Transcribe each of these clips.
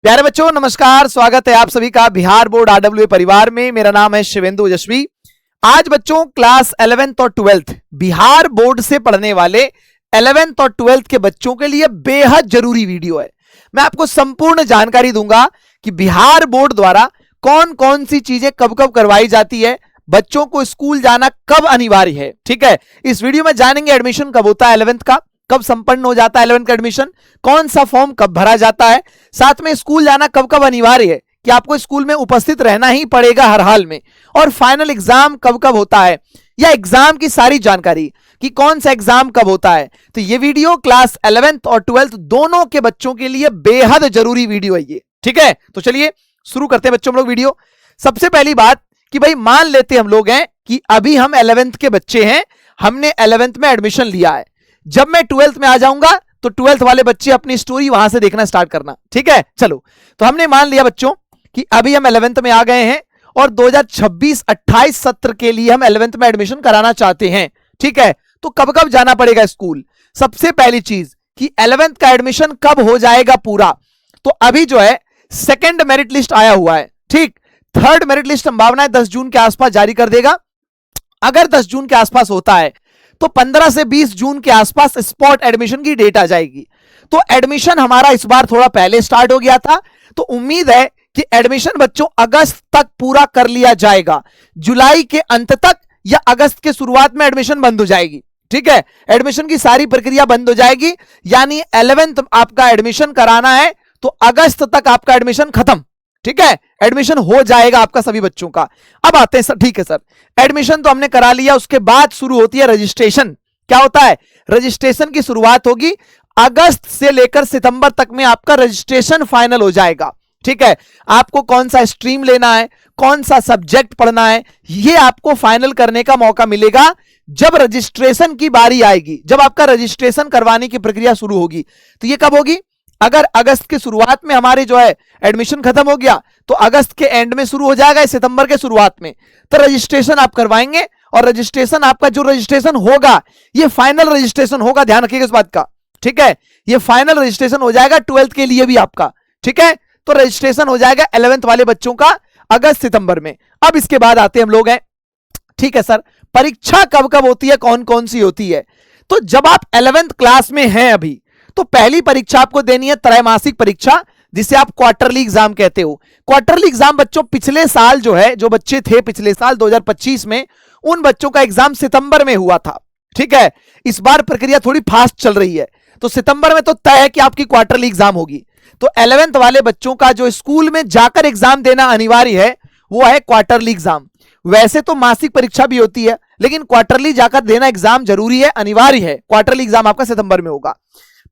प्यारे बच्चों नमस्कार, स्वागत है आप सभी का बिहार बोर्ड आरडब्ल्यूए परिवार में। मेरा नाम है शिवेंदु ओजस्वी। आज बच्चों क्लास 11th और 12th बिहार बोर्ड से पढ़ने वाले 11th और 12th के बच्चों के लिए बेहद जरूरी वीडियो है। मैं आपको संपूर्ण जानकारी दूंगा कि बिहार बोर्ड द्वारा कौन कौन सी चीजें कब कब करवाई जाती है, बच्चों को स्कूल जाना कब अनिवार्य है। ठीक है, इस वीडियो में जानेंगे एडमिशन कब होता है 11th का, कब संपन्न हो जाता है 11th का एडमिशन, कौन सा फॉर्म कब भरा जाता है, साथ में स्कूल जाना कब कब अनिवार्य है कि आपको स्कूल में उपस्थित रहना ही पड़ेगा हर हाल में, और फाइनल एग्जाम कब कब होता है, या एग्जाम की सारी जानकारी कि कौन सा एग्जाम कब होता है। तो ये वीडियो क्लास 11th और 12th दोनों के बच्चों के लिए बेहद जरूरी वीडियो है ये। ठीक है, तो चलिए शुरू करते हैं बच्चों हम लोग वीडियो। सबसे पहली बात कि भाई मान लेते हम लोग हैं कि अभी हम 11th के बच्चे हैं, हमने 11th में एडमिशन लिया है। जब मैं 12th में आ जाऊंगा तो 12th वाले बच्चे अपनी स्टोरी वहां से देखना स्टार्ट करना। ठीक है, चलो तो हमने मान लिया बच्चों कि अभी हम 11th में आ गए हैं और 2026-28 सत्र के लिए हम 11th में एडमिशन कराना चाहते हैं। ठीक है, तो कब कब जाना पड़ेगा स्कूल। सबसे पहली चीज कि 11th का एडमिशन कब हो जाएगा पूरा, तो अभी जो है सेकंड मेरिट लिस्ट आया हुआ है। ठीक, थर्ड मेरिट लिस्ट संभावना है 10 जून के आसपास जारी कर देगा। अगर 10 जून के आसपास होता है तो 15 से 20 जून के आसपास स्पॉट एडमिशन की डेट आ जाएगी। तो एडमिशन हमारा इस बार थोड़ा पहले स्टार्ट हो गया था, तो उम्मीद है कि एडमिशन बच्चों अगस्त तक पूरा कर लिया जाएगा। जुलाई के अंत तक या अगस्त के शुरुआत में एडमिशन बंद हो जाएगी। ठीक है, एडमिशन की सारी प्रक्रिया बंद हो जाएगी, यानी 11th आपका एडमिशन कराना है तो अगस्त तक आपका एडमिशन खत्म। ठीक है, एडमिशन हो जाएगा आपका सभी बच्चों का। अब आते हैं सर, ठीक है सर, एडमिशन तो हमने करा लिया, उसके बाद शुरू होती है रजिस्ट्रेशन। क्या होता है, रजिस्ट्रेशन की शुरुआत होगी अगस्त से लेकर सितंबर तक में आपका रजिस्ट्रेशन फाइनल हो जाएगा। ठीक है, आपको कौन सा स्ट्रीम लेना है, कौन सा सब्जेक्ट पढ़ना है, ये आपको फाइनल करने का मौका मिलेगा जब रजिस्ट्रेशन की बारी आएगी, जब आपका रजिस्ट्रेशन करवाने की प्रक्रिया शुरू होगी। तो ये कब होगी, अगर अगस्त की शुरुआत में हमारे जो है एडमिशन खत्म हो गया तो अगस्त के एंड में शुरू हो जाएगा, सितंबर के शुरुआत में, तो रजिस्ट्रेशन आप करवाएंगे। और रजिस्ट्रेशन आपका जो रजिस्ट्रेशन होगा ये फाइनल रजिस्ट्रेशन होगा, ध्यान रखिएगा इस बात का। ठीक है, ये फाइनल रजिस्ट्रेशन हो जाएगा 12th के लिए भी आपका। ठीक है, तो रजिस्ट्रेशन हो जाएगा 11th वाले बच्चों का अगस्त सितंबर में। अब इसके बाद आते हम लोग हैं, ठीक है सर, परीक्षा कब कब होती है, कौन कौन सी होती है। तो जब आप 11th क्लास में हैं अभी, तो पहली परीक्षा आपको देनी है त्रैमासिक परीक्षा, जिसे आप क्वार्टरली एग्जाम कहते हो। क्वार्टरली एग्जाम बच्चों पिछले साल जो है, जो बच्चे थे पिछले साल 2025 में, उन बच्चों का एग्जाम सितंबर में हुआ था। ठीक है, इस बार प्रक्रिया थोड़ी फास्ट चल रही है, तो सितंबर में तो तय है कि आपकी क्वार्टरली एग्जाम होगी। तो 11th वाले बच्चों का जो स्कूल में जाकर एग्जाम देना अनिवार्य है वो है क्वार्टरली एग्जाम। वैसे तो मासिक परीक्षा भी होती है, लेकिन क्वार्टरली जाकर देना एग्जाम जरूरी है, अनिवार्य है। क्वार्टरली एग्जाम आपका सितंबर में होगा।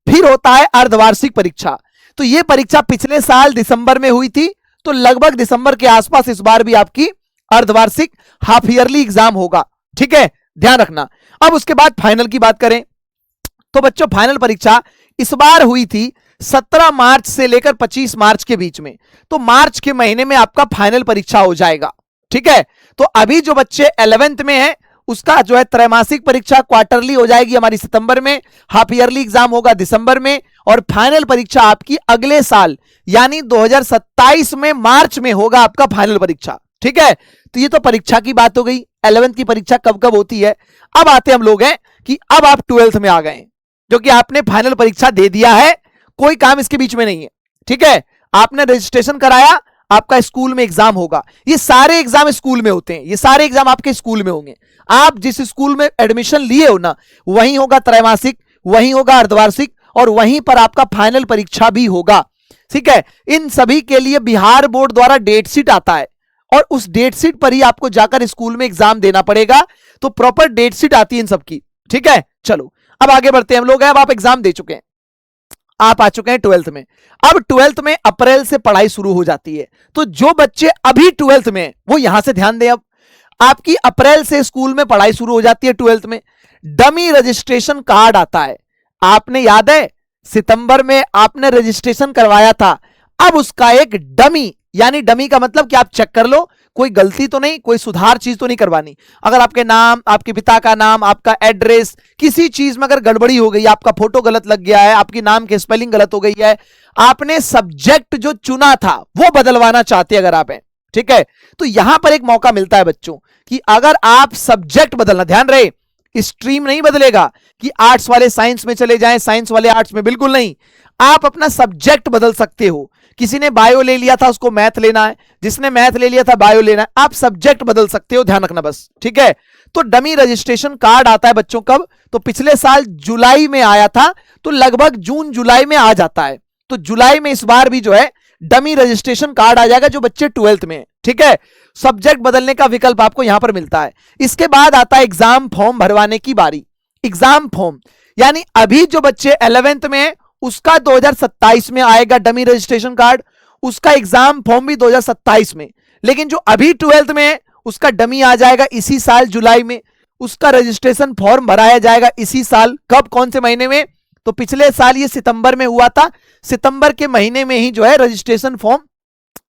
फिर होता है अर्धवार्षिक परीक्षा। तो यह परीक्षा पिछले साल दिसंबर में हुई थी, तो लगभग दिसंबर के आसपास इस बार भी आपकी अर्धवार्षिक हाफ ईयरली एग्जाम होगा। ठीक है, ध्यान रखना। अब उसके बाद फाइनल की बात करें तो बच्चों फाइनल परीक्षा इस बार हुई थी 17 मार्च से लेकर 25 मार्च के बीच में। तो मार्च के महीने में आपका फाइनल परीक्षा हो जाएगा। ठीक है, तो अभी जो बच्चे 11th में हैं उसका जो है त्रैमासिक परीक्षा क्वार्टरली हो जाएगी हमारी सितंबर में, हाफ ईयरली एग्जाम होगा दिसंबर में, और फाइनल परीक्षा आपकी अगले साल यानी 2027 में मार्च में होगा आपका फाइनल परीक्षा। ठीक है, तो ये तो परीक्षा की बात हो गई, 11th की परीक्षा कब कब होती है। अब आते हम लोग हैं कि अब आप 12th में आ गए, जो कि आपने फाइनल परीक्षा दे दिया है, कोई काम इसके बीच में नहीं है। ठीक है, आपने रजिस्ट्रेशन कराया, आपका स्कूल में एग्जाम होगा। ये सारे एग्जाम स्कूल में होते हैं, ये सारे एग्जाम आपके स्कूल में होंगे। आप जिस स्कूल में एडमिशन लिए हो ना, वहीं होगा त्रैमासिक, वहीं होगा अर्धवार्षिक, और वहीं पर आपका फाइनल परीक्षा भी होगा। ठीक है, इन सभी के लिए बिहार बोर्ड द्वारा डेट शीट आता है, और उस डेट शीट पर ही आपको जाकर स्कूल में एग्जाम देना पड़ेगा। तो प्रॉपर डेट शीट आती है इन सबकी। ठीक है, चलो अब आगे बढ़ते हैं हम लोग। अब आप एग्जाम दे चुके हैं, आप आ चुके हैं 12th में। अब 12th में अप्रैल से पढ़ाई शुरू हो जाती है। तो जो बच्चे अभी 12th में वो यहां से ध्यान दें। अब आपकी अप्रैल से स्कूल में पढ़ाई शुरू हो जाती है 12th में। डमी रजिस्ट्रेशन कार्ड आता है, आपने याद है सितंबर में आपने रजिस्ट्रेशन करवाया था, अब उसका एक डमी, यानी डमी का मतलब कि आप चेक कर लो कोई गलती तो नहीं, कोई सुधार चीज तो नहीं करवानी। अगर आपके नाम, आपके पिता का नाम, आपका एड्रेस, किसी चीज में अगर गड़बड़ी हो गई, आपका फोटो गलत लग गया है, आपकी नाम की स्पेलिंग गलत हो गई है, आपने सब्जेक्ट जो चुना था वो बदलवाना चाहते अगर आप हैं, ठीक है, तो यहां पर एक मौका मिलता है बच्चों कि अगर आप सब्जेक्ट बदलना, ध्यान रहे स्ट्रीम नहीं बदलेगा कि आर्ट्स वाले साइंस में चले जाएं, साइंस वाले आर्ट्स में, बिल्कुल नहीं। आप अपना सब्जेक्ट बदल सकते हो। किसी ने बायो ले लिया था, उसको मैथ लेना है, जिसने मैथ ले लिया था बायो लेना है, आप सब्जेक्ट बदल सकते हो, ध्यान रखना बस, ठीक है। तो डमी रजिस्ट्रेशन कार्ड आता है बच्चों कब, तो पिछले साल जुलाई में आया था, तो लगभग जून जुलाई में आ जाता है। तो जुलाई में इस बार भी जो है डमी रजिस्ट्रेशन कार्ड आ जाएगा जो बच्चे 12th में, ठीक है। सब्जेक्ट बदलने का विकल्प आपको यहां पर मिलता है। इसके बाद आता है एग्जाम फॉर्म भरवाने की बारी। एग्जाम फॉर्म यानी अभी जो बच्चे 11th में उसका 2027 में आएगा डमी रजिस्ट्रेशन कार्ड, उसका एग्जाम फॉर्म भी 2027 में, लेकिन जो अभी 12th में है उसका डमी आ जाएगा इसी साल जुलाई में, उसका रजिस्ट्रेशन फॉर्म भराया जाएगा इसी साल, कब, कौन से महीने में, तो पिछले साल ये सितंबर में हुआ था, सितंबर के महीने में ही जो है रजिस्ट्रेशन फॉर्म,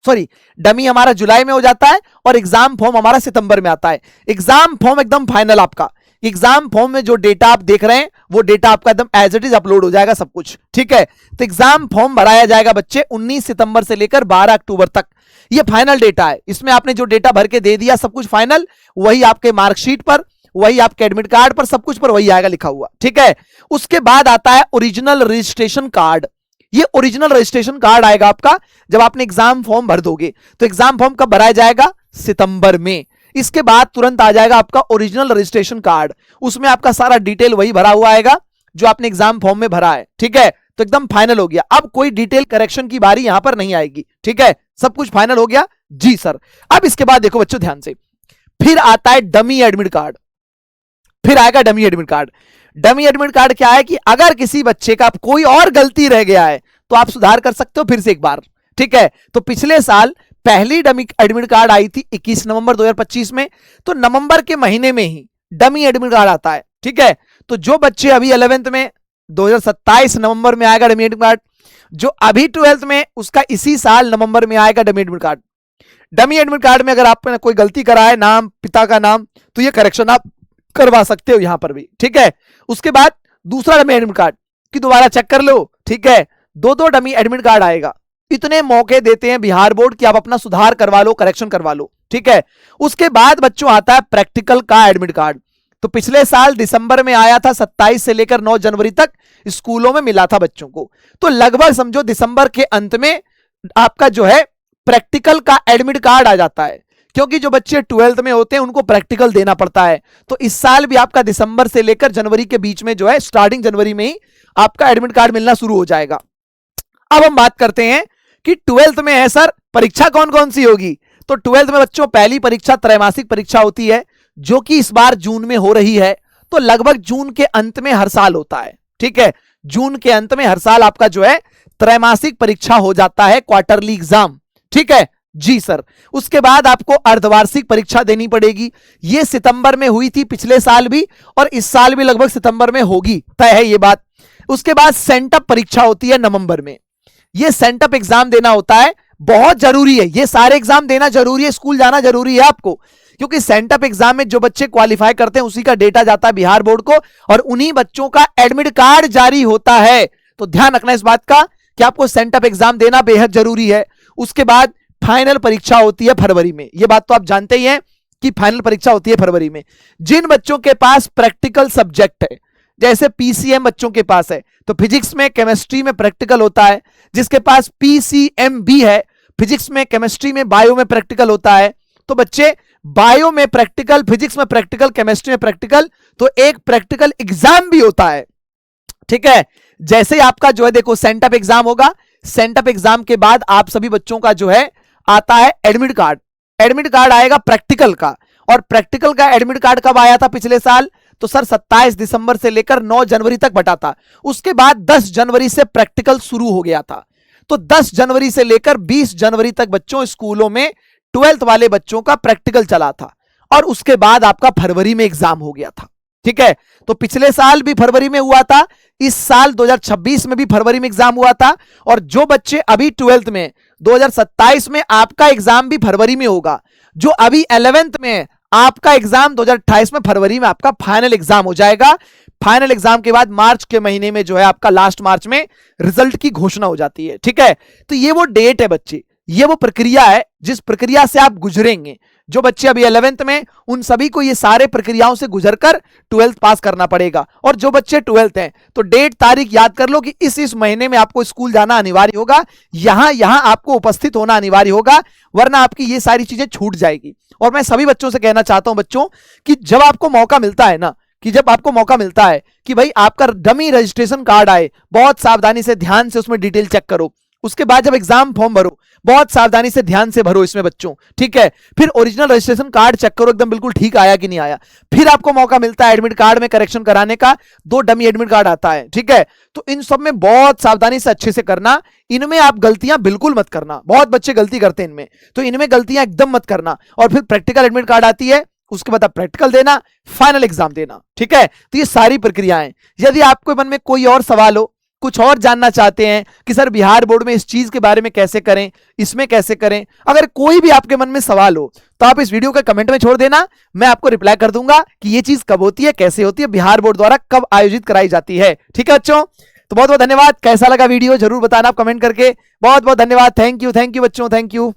सॉरी डमी हमारा जुलाई में हो जाता है और एग्जाम फॉर्म हमारा सितंबर में आता है। एग्जाम फॉर्म एकदम फाइनल आपका, एग्जाम फॉर्म में जो डेटा आप देख रहे हैं वो डेटा आपका एकदम एज इट इज अपलोड हो जाएगा सब कुछ, ठीक है। तो एग्जाम फॉर्म भराया जाएगा बच्चे 19 सितंबर से लेकर 12 अक्टूबर तक, ये फाइनल डेटा है। इसमें आपने जो डेटा भर के दे दिया सब कुछ फाइनल, वही आपके मार्कशीट पर, वही आपके एडमिट कार्ड पर, सब कुछ पर वही आएगा लिखा हुआ, ठीक है। उसके बाद आता है ओरिजिनल रजिस्ट्रेशन कार्ड। ये ओरिजिनल रजिस्ट्रेशन कार्ड आएगा आपका जब आपने एग्जाम फॉर्म भर दोगे। तो एग्जाम फॉर्म कब भराया जाएगा, सितंबर में। इसके बाद तुरंत आ जाएगा आपका ओरिजिनल रजिस्ट्रेशन कार्ड, उसमें आपका सारा डिटेल वही भरा हुआ आएगा जो आपने एग्जाम फॉर्म में भरा है, ठीक है। तो एकदम फाइनल हो गया, अब कोई डिटेल करेक्शन की बारी यहां पर नहीं आएगी, ठीक है, सब कुछ फाइनल हो गया जी सर। अब इसके बाद देखो बच्चों ध्यान से, फिर आता है डमी एडमिट कार्ड, फिर आएगा dummy admit card. Dummy admit card क्या है कि अगर किसी बच्चे का कोई और गलती रह गया है तो आप सुधार कर सकते हो फिर से एक बार, ठीक है। तो पिछले साल पहली डमी एडमिट कार्ड आई थी 21 नवंबर 2025 में, तो नवंबर के महीने में ही डमी एडमिट कार्ड आता है, ठीक है। तो जो बच्चे अभी 11th में 2027 नवंबर में आएगा डमी एडमिट कार्ड, जो अभी 12th में उसका इसी साल नवंबर में आएगा dummy admit card. Dummy admit card में अगर आपने कोई गलती करा है, नाम, पिता का नाम, तो ये करेक्शन आप करवा सकते हो यहां पर भी, ठीक है। उसके बाद दूसरा डमी एडमिट कार्ड की दोबारा चेक कर लो, ठीक है। दो डमी एडमिट कार्ड आएगा, इतने मौके देते हैं बिहार बोर्ड कि आप अपना सुधार करवा लो, करेक्शन करवा लो, ठीक है। उसके बाद बच्चों आता है प्रैक्टिकल का एडमिट कार्ड। तो पिछले साल दिसंबर में आया था, 27 से लेकर 9 जनवरी तक स्कूलों में मिला था बच्चों को। तो लगभग समझो दिसंबर के अंत में आपका जो है प्रैक्टिकल का एडमिट कार्ड आ जाता है, क्योंकि जो बच्चे 12th में होते हैं उनको प्रैक्टिकल देना पड़ता है। तो इस साल भी आपका दिसंबर से लेकर जनवरी के बीच में जो है, स्टार्टिंग जनवरी में ही आपका एडमिट कार्ड मिलना शुरू हो जाएगा। अब हम बात करते हैं कि 12th में है सर परीक्षा कौन कौन सी होगी। तो 12th में बच्चों पहली परीक्षा त्रैमासिक परीक्षा होती है, जो कि इस बार जून में हो रही है। तो लगभग जून के अंत में हर साल होता है, ठीक है। जून के अंत में हर साल आपका जो है त्रैमासिक परीक्षा हो जाता है, क्वार्टरली एग्जाम, ठीक है जी सर। उसके बाद आपको अर्धवार्षिक परीक्षा देनी पड़ेगी, ये सितंबर में हुई थी पिछले साल भी, और इस साल भी लगभग सितंबर में होगी, तय है ये बात। उसके बाद सेंटअप परीक्षा होती है नवंबर में। ये सेंटअप एग्जाम देना होता है, बहुत जरूरी है, ये सारे एग्जाम देना जरूरी है, स्कूल जाना जरूरी है आपको, क्योंकि सेंटअप एग्जाम में जो बच्चे क्वालिफाई करते हैं उसी का डेटा जाता है बिहार बोर्ड को, और उन्हीं बच्चों का एडमिट कार्ड जारी होता है। तो ध्यान रखना इस बात का कि आपको सेंटअप एग्जाम देना बेहद जरूरी है। उसके बाद फाइनल परीक्षा होती है फरवरी में, ये बात तो आप जानते ही हैं कि फाइनल परीक्षा होती है फरवरी में। जिन बच्चों के पास प्रैक्टिकल सब्जेक्ट है, जैसे पीसीएम बच्चों के पास है तो फिजिक्स में, केमिस्ट्री में प्रैक्टिकल होता है। जिसके पास पीसीएम भी है, फिजिक्स में, केमिस्ट्री में, बायो में प्रैक्टिकल होता है, तो बच्चे बायो में प्रैक्टिकल, फिजिक्स में प्रैक्टिकल, केमिस्ट्री में प्रैक्टिकल, तो एक प्रैक्टिकल एग्जाम भी होता है, ठीक है। जैसे ही आपका जो है देखो सेंटअप एग्जाम होगा, सेंटअप एग्जाम के बाद आप सभी बच्चों का जो है आता है एडमिट कार्ड। एडमिट कार्ड आएगा प्रैक्टिकल का, और प्रैक्टिकल का एडमिट कार्ड कब आया था पिछले साल, तो सर 27 दिसंबर से लेकर 9 जनवरी तक बटा था। उसके बाद 10 जनवरी से प्रैक्टिकल शुरू हो गया था। तो 10 जनवरी से लेकर 20 जनवरी तक बच्चों स्कूलों में 12th वाले बच्चों का प्रैक्टिकल चला था, और उसके बाद आपका फरवरी में एग्जाम हो गया था, ठीक है। तो पिछले साल भी फरवरी में हुआ था, इस साल 2026 में भी फरवरी में एग्जाम हुआ था, और जो बच्चे अभी 12th में 2027 में आपका एग्जाम भी फरवरी में होगा। जो अभी 11th में है, आपका एग्जाम 2028 में फरवरी में आपका फाइनल एग्जाम हो जाएगा। फाइनल एग्जाम के बाद मार्च के महीने में जो है आपका लास्ट मार्च में रिजल्ट की घोषणा हो जाती है। ठीक है, तो ये वो डेट है बच्चे, ये वो प्रक्रिया है जिस प्रक्रिया से आप गुजरेंगे। जो बच्चे अभी 11th में, उन सभी को ये सारे प्रक्रियाओं से गुजरकर 12th पास करना पड़ेगा। और जो बच्चे 12th हैं तो डेट तारीख याद कर लो कि इस महीने में आपको स्कूल जाना अनिवार्य होगा, यहां आपको उपस्थित होना अनिवार्य होगा, वरना आपकी ये सारी चीजें छूट जाएगी। और मैं सभी बच्चों से कहना चाहता हूं बच्चों कि जब आपको मौका मिलता है ना, कि जब आपको मौका मिलता है कि भाई आपका डमी रजिस्ट्रेशन कार्ड आए, बहुत सावधानी से ध्यान से उसमें डिटेल चेक करो। उसके बाद जब एग्जाम फॉर्म भरो, बहुत सावधानी से ध्यान से भरो इसमें बच्चों, ठीक है। फिर ओरिजिनल रजिस्ट्रेशन कार्ड चेक करो एकदम बिल्कुल ठीक आया कि नहीं आया। फिर आपको मौका मिलता है एडमिट कार्ड में करेक्शन कराने का, 2 डमी एडमिट कार्ड आता है, ठीक है। तो इन सब में बहुत सावधानी से अच्छे से करना, इनमें आप गलतियां बिल्कुल मत करना। बहुत बच्चे गलती करते हैं इनमें, तो इनमें गलतियां एकदम मत करना। और फिर प्रैक्टिकल एडमिट कार्ड आती है, उसके बाद आप प्रैक्टिकल देना, फाइनल एग्जाम देना, ठीक है। तो ये सारी प्रक्रियाएं। यदि आपके मन में कोई और सवाल हो, कुछ और जानना चाहते हैं कि सर बिहार बोर्ड में इस चीज के बारे में कैसे करें, इसमें कैसे करें, अगर कोई भी आपके मन में सवाल हो तो आप इस वीडियो के कमेंट में छोड़ देना, मैं आपको रिप्लाई कर दूंगा कि ये चीज कब होती है, कैसे होती है, बिहार बोर्ड द्वारा कब आयोजित कराई जाती है। ठीक है बच्चों, तो बहुत बहुत धन्यवाद। कैसा लगा वीडियो जरूर बताना आप कमेंट करके। बहुत बहुत धन्यवाद। थैंक यू बच्चों, थैंक यू।